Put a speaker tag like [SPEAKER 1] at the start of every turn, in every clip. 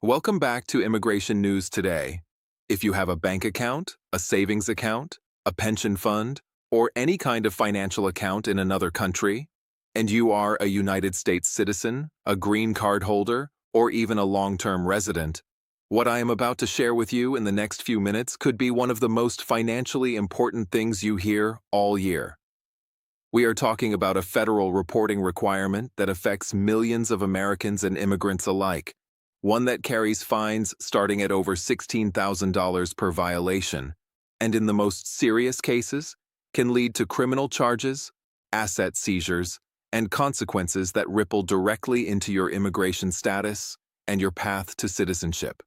[SPEAKER 1] Welcome back to Immigration News Today. If you have a bank account, a savings account, a pension fund, or any kind of financial account in another country, and you are a United States citizen, a green card holder, or even a long-term resident, what I am about to share with you in the next few minutes could be one of the most financially important things you hear all year. We are talking about a federal reporting requirement that affects millions of Americans and immigrants alike, one that carries fines starting at over $16,000 per violation, and in the most serious cases, can lead to criminal charges, asset seizures, and consequences that ripple directly into your immigration status and your path to citizenship.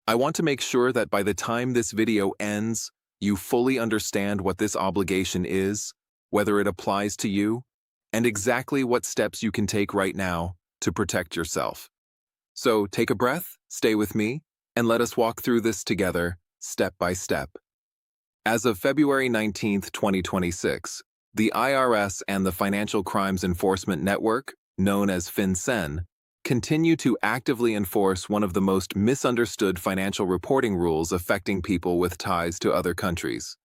[SPEAKER 1] I want to make sure that by the time this video ends, you fully understand what this obligation is, whether it applies to you, and exactly what steps you can take right now to protect yourself. So take a breath, stay with me, and let us walk through this together, step by step. As of February 19, 2026, the IRS and the Financial Crimes Enforcement Network, known as FinCEN, continue to actively enforce one of the most misunderstood financial reporting rules affecting people with ties to other countries.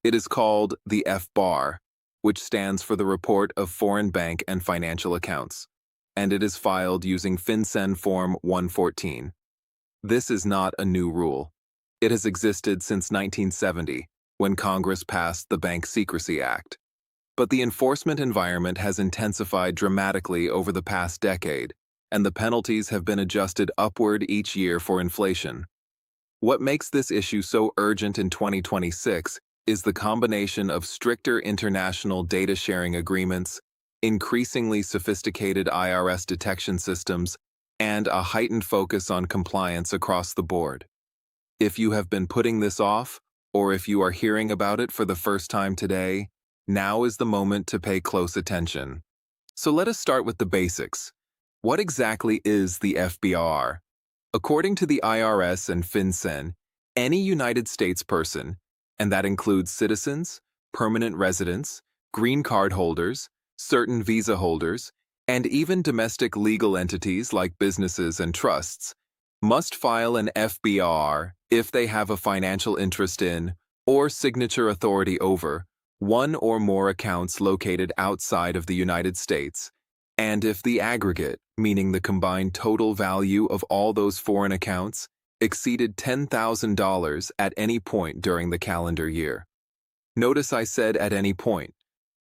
[SPEAKER 1] It is called the FBAR, which stands for the Report of Foreign Bank and Financial Accounts, and it is filed using FinCEN Form 114. This is not a new rule. It has existed since 1970, when Congress passed the Bank Secrecy Act. But the enforcement environment has intensified dramatically over the past decade, and the penalties have been adjusted upward each year for inflation. What makes this issue so urgent in 2026 is the combination of stricter international data sharing agreements, increasingly sophisticated IRS detection systems, and a heightened focus on compliance across the board. If you have been putting this off, or if you are hearing about it for the first time today, now is the moment to pay close attention. So let us start with the basics. What exactly is the FBAR? According to the IRS and FinCEN, any United States person, and that includes citizens, permanent residents, green card holders, certain visa holders, and even domestic legal entities like businesses and trusts, must file an FBAR if they have a financial interest in or signature authority over one or more accounts located outside of the United States, and if the aggregate, meaning the combined total value of all those foreign accounts, exceeded $10,000 at any point during the calendar year. Notice I said at any point,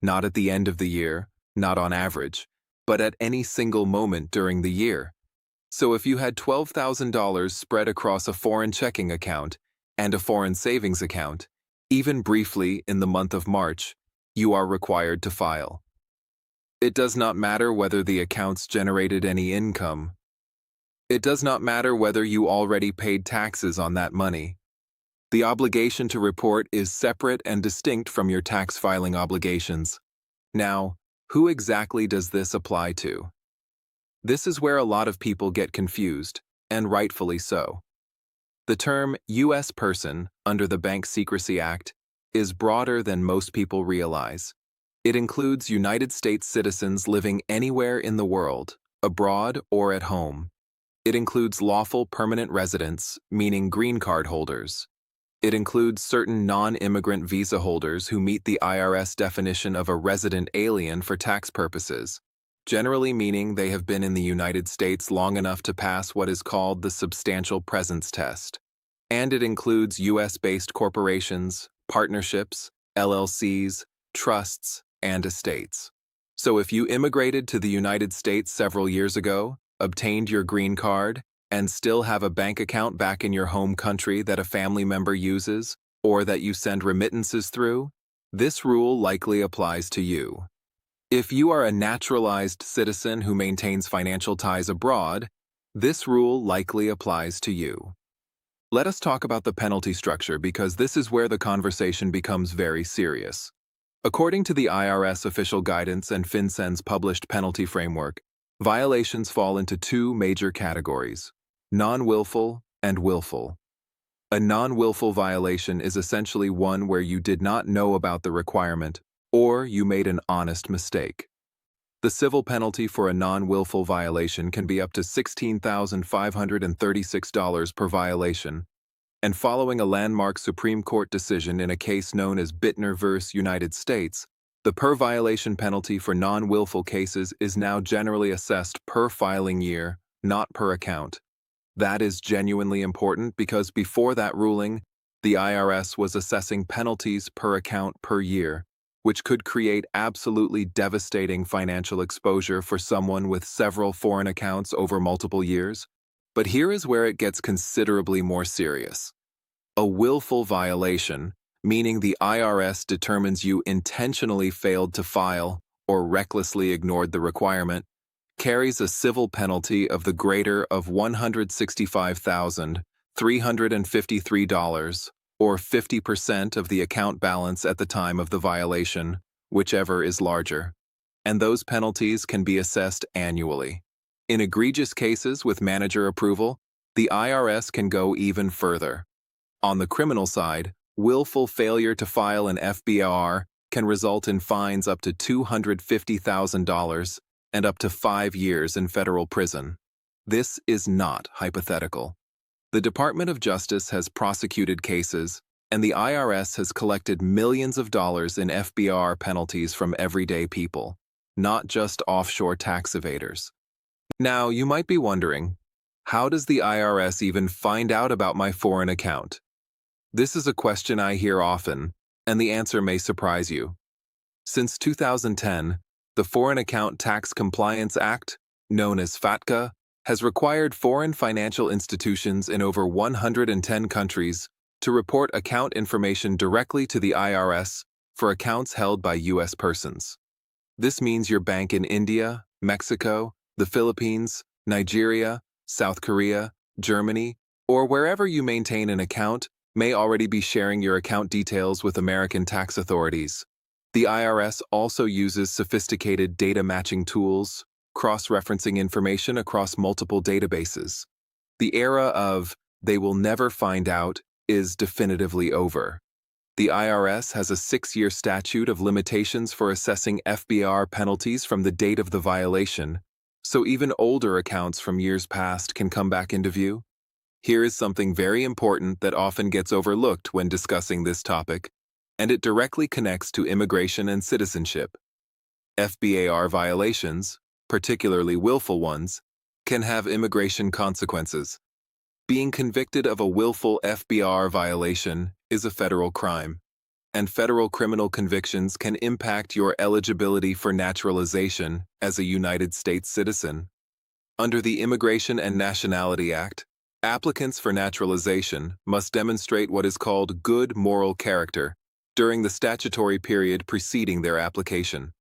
[SPEAKER 1] not at the end of the year, not on average, but at any single moment during the year. So if you had $12,000 spread across a foreign checking account and a foreign savings account, even briefly in the month of March, you are required to file. It does not matter whether the accounts generated any income. It does not matter whether you already paid taxes on that money. The obligation to report is separate and distinct from your tax filing obligations. Now, who exactly does this apply to? This is where a lot of people get confused, and rightfully so. The term U.S. person under the Bank Secrecy Act is broader than most people realize. It includes United States citizens living anywhere in the world, abroad or at home. It includes lawful permanent residents, meaning green card holders. It includes certain non-immigrant visa holders who meet the IRS definition of a resident alien for tax purposes, generally meaning they have been in the United States long enough to pass what is called the substantial presence test. And it includes U.S.-based corporations, partnerships, LLCs, trusts, and estates. So if you immigrated to the United States several years ago, obtained your green card, and still have a bank account back in your home country that a family member uses, or that you send remittances through, this rule likely applies to you. If you are a naturalized citizen who maintains financial ties abroad, this rule likely applies to you. Let us talk about the penalty structure because this is where the conversation becomes very serious. According to the IRS official guidance and FinCEN's published penalty framework, violations fall into two major categories: non-willful and willful. A non-willful violation is essentially one where you did not know about the requirement or you made an honest mistake. The civil penalty for a non-willful violation can be up to $16,536 per violation, and following a landmark Supreme Court decision in a case known as Bittner v. United States, the per-violation penalty for non-willful cases is now generally assessed per filing year, not per account. That is genuinely important because before that ruling, the IRS was assessing penalties per account per year, which could create absolutely devastating financial exposure for someone with several foreign accounts over multiple years. But here is where it gets considerably more serious. A willful violation, meaning the IRS determines you intentionally failed to file or recklessly ignored the requirement, carries a civil penalty of the greater of $165,353, or 50% of the account balance at the time of the violation, whichever is larger. And those penalties can be assessed annually. In egregious cases with manager approval, the IRS can go even further. On the criminal side, willful failure to file an FBAR can result in fines up to $250,000 and up to 5 years in federal prison. This is not hypothetical. The Department of Justice has prosecuted cases, and the IRS has collected millions of dollars in FBAR penalties from everyday people, not just offshore tax evaders. Now, you might be wondering, how does the IRS even find out about my foreign account? This is a question I hear often, and the answer may surprise you. Since 2010, the Foreign Account Tax Compliance Act, known as FATCA, has required foreign financial institutions in over 110 countries to report account information directly to the IRS for accounts held by U.S. persons. This means your bank in India, Mexico, the Philippines, Nigeria, South Korea, Germany, or wherever you maintain an account may already be sharing your account details with American tax authorities. The IRS also uses sophisticated data matching tools, cross-referencing information across multiple databases. The era of "they will never find out" is definitively over. The IRS has a 6-year statute of limitations for assessing FBAR penalties from the date of the violation, so even older accounts from years past can come back into view. Here is something very important that often gets overlooked when discussing this topic, and it directly connects to immigration and citizenship. FBAR violations, particularly willful ones, can have immigration consequences. Being convicted of a willful FBAR violation is a federal crime, and federal criminal convictions can impact your eligibility for naturalization as a United States citizen. Under the Immigration and Nationality Act, applicants for naturalization must demonstrate what is called good moral character during the statutory period preceding their application,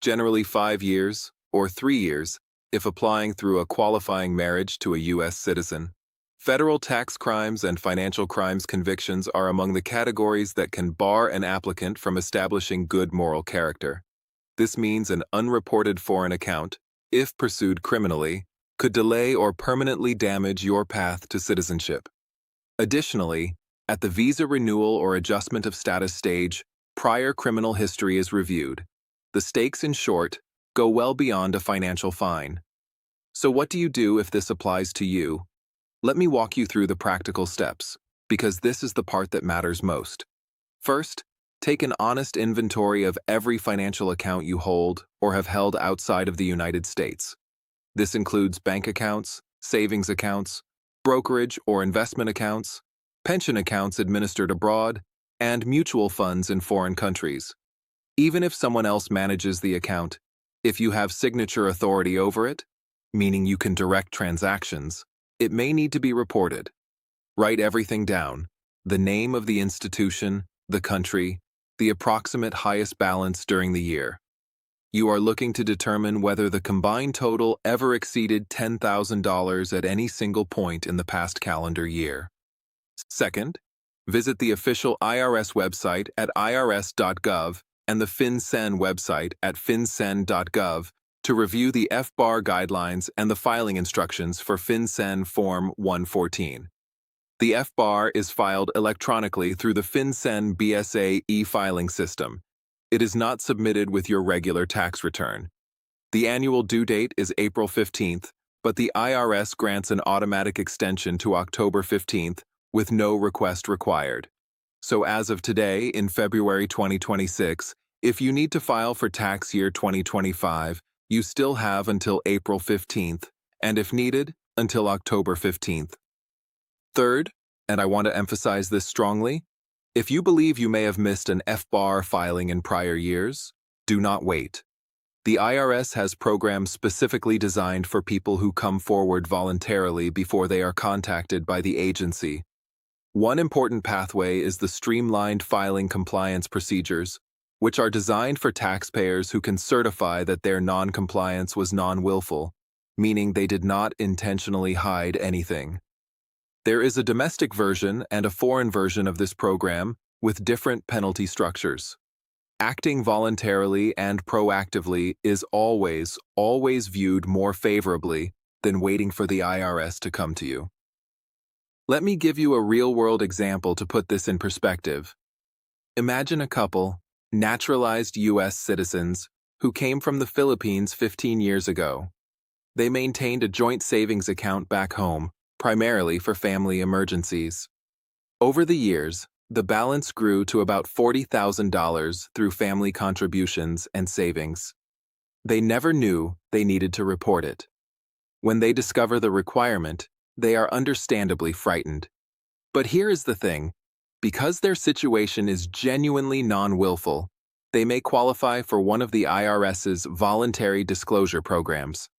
[SPEAKER 1] generally 5 years or 3 years if applying through a qualifying marriage to a U.S. citizen. Federal tax crimes and financial crimes convictions are among the categories that can bar an applicant from establishing good moral character. This means an unreported foreign account, if pursued criminally, could delay or permanently damage your path to citizenship. Additionally, at the visa renewal or adjustment of status stage, prior criminal history is reviewed. The stakes, in short, go well beyond a financial fine. So what do you do if this applies to you? Let me walk you through the practical steps, because this is the part that matters most. First, take an honest inventory of every financial account you hold or have held outside of the United States. This includes bank accounts, savings accounts, brokerage or investment accounts, pension accounts administered abroad, and mutual funds in foreign countries. Even if someone else manages the account, if you have signature authority over it, meaning you can direct transactions, it may need to be reported. Write everything down: the name of the institution, the country, the approximate highest balance during the year. You are looking to determine whether the combined total ever exceeded $10,000 at any single point in the past calendar year. Second, visit the official IRS website at irs.gov and the FinCEN website at fincen.gov to review the FBAR guidelines and the filing instructions for FinCEN Form 114. The FBAR is filed electronically through the FinCEN BSA e-filing system. It is not submitted with your regular tax return. The annual due date is April 15th, but the IRS grants an automatic extension to October 15th with no request required. So as of today, in February 2026, if you need to file for tax year 2025, you still have until April 15th, and if needed, until October 15th. Third, and I want to emphasize this strongly, if you believe you may have missed an FBAR filing in prior years, do not wait. The IRS has programs specifically designed for people who come forward voluntarily before they are contacted by the agency. One important pathway is the Streamlined filing compliance procedures, which are designed for taxpayers who can certify that their non-compliance was non-willful, meaning they did not intentionally hide anything. There is a domestic version and a foreign version of this program with different penalty structures. Acting voluntarily and proactively is always viewed more favorably than waiting for the IRS to come to you. Let me give you a real-world example to put this in perspective. Imagine a couple, naturalized U.S. citizens, who came from the Philippines 15 years ago. They maintained a joint savings account back home, primarily for family emergencies. Over the years, the balance grew to about $40,000 through family contributions and savings. They never knew they needed to report it. When they discover the requirement, they are understandably frightened. But here is the thing. Because their situation is genuinely non-willful, they may qualify for one of the IRS's voluntary disclosure programs.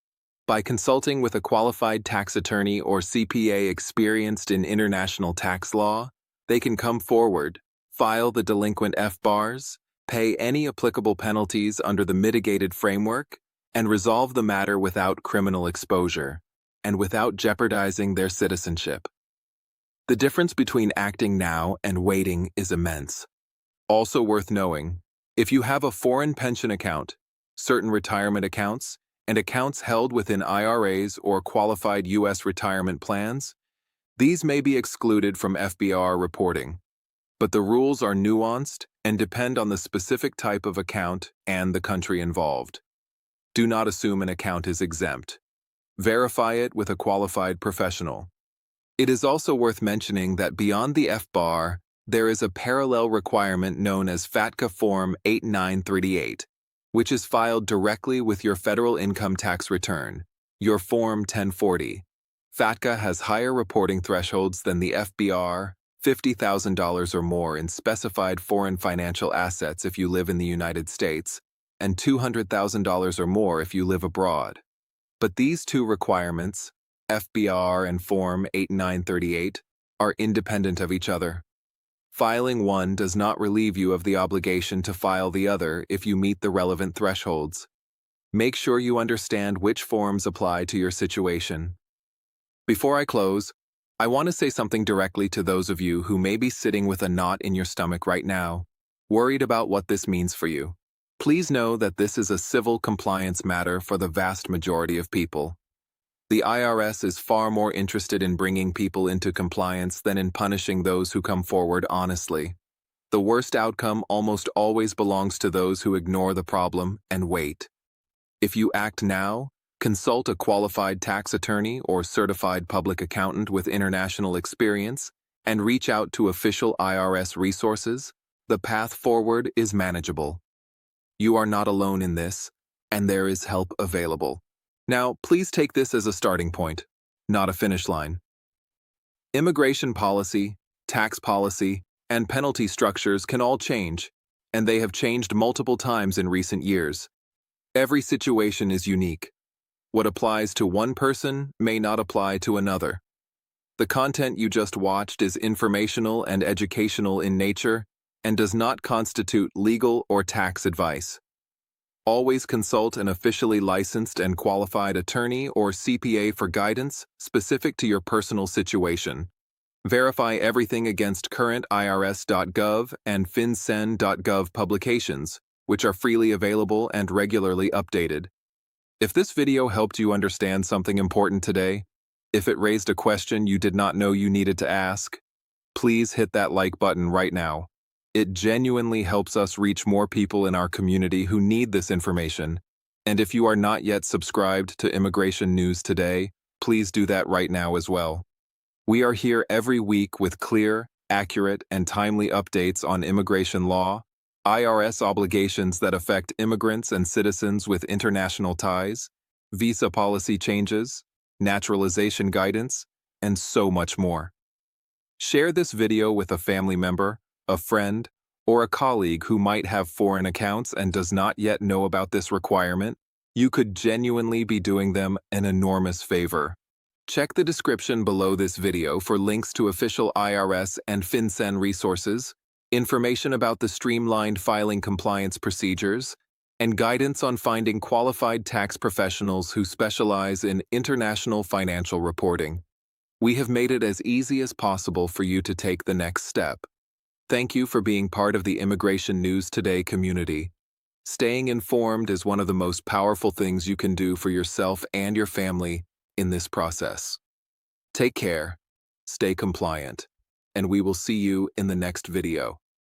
[SPEAKER 1] By consulting with a qualified tax attorney or CPA experienced in international tax law, they can come forward, file the delinquent FBARs, pay any applicable penalties under the mitigated framework, and resolve the matter without criminal exposure, and without jeopardizing their citizenship. The difference between acting now and waiting is immense. Also worth knowing, if you have a foreign pension account, certain retirement accounts, and accounts held within IRAs or qualified U.S. retirement plans, these may be excluded from FBAR reporting. But the rules are nuanced and depend on the specific type of account and the country involved. Do not assume an account is exempt. Verify it with a qualified professional. It is also worth mentioning that beyond the FBAR, there is a parallel requirement known as FATCA Form 8938, which is filed directly with your federal income tax return, your Form 1040. FATCA has higher reporting thresholds than the FBAR, $50,000 or more in specified foreign financial assets if you live in the United States, and $200,000 or more if you live abroad. But these two requirements, FBAR and Form 8938, are independent of each other. Filing one does not relieve you of the obligation to file the other if you meet the relevant thresholds. Make sure you understand which forms apply to your situation. Before I close, I want to say something directly to those of you who may be sitting with a knot in your stomach right now, worried about what this means for you. Please know that this is a civil compliance matter for the vast majority of people. The IRS is far more interested in bringing people into compliance than in punishing those who come forward honestly. The worst outcome almost always belongs to those who ignore the problem and wait. If you act now, consult a qualified tax attorney or certified public accountant with international experience, and reach out to official IRS resources, the path forward is manageable. You are not alone in this, and there is help available. Now, please take this as a starting point, not a finish line. Immigration policy, tax policy, and penalty structures can all change, and they have changed multiple times in recent years. Every situation is unique. What applies to one person may not apply to another. The content you just watched is informational and educational in nature and does not constitute legal or tax advice. Always consult an officially licensed and qualified attorney or CPA for guidance specific to your personal situation. Verify everything against current IRS.gov and FinCEN.gov publications, which are freely available and regularly updated. If this video helped you understand something important today, if it raised a question you did not know you needed to ask, please hit that like button right now. It genuinely helps us reach more people in our community who need this information, And if you are not yet subscribed to Immigration News Today, please do that right now as well. We are here every week with clear, accurate, and timely updates on immigration law, IRS obligations that affect immigrants and citizens with international ties, visa policy changes, naturalization guidance, and so much more. Share this video with a family member, a friend, or a colleague who might have foreign accounts and does not yet know about this requirement. You could genuinely be doing them an enormous favor. Check the description below this video for links to official IRS and FinCEN resources, information about the streamlined filing compliance procedures, and guidance on finding qualified tax professionals who specialize in international financial reporting. We have made it as easy as possible for you to take the next step. Thank you for being part of the Immigration News Today community. Staying informed is one of the most powerful things you can do for yourself and your family in this process. Take care, stay compliant, and we will see you in the next video.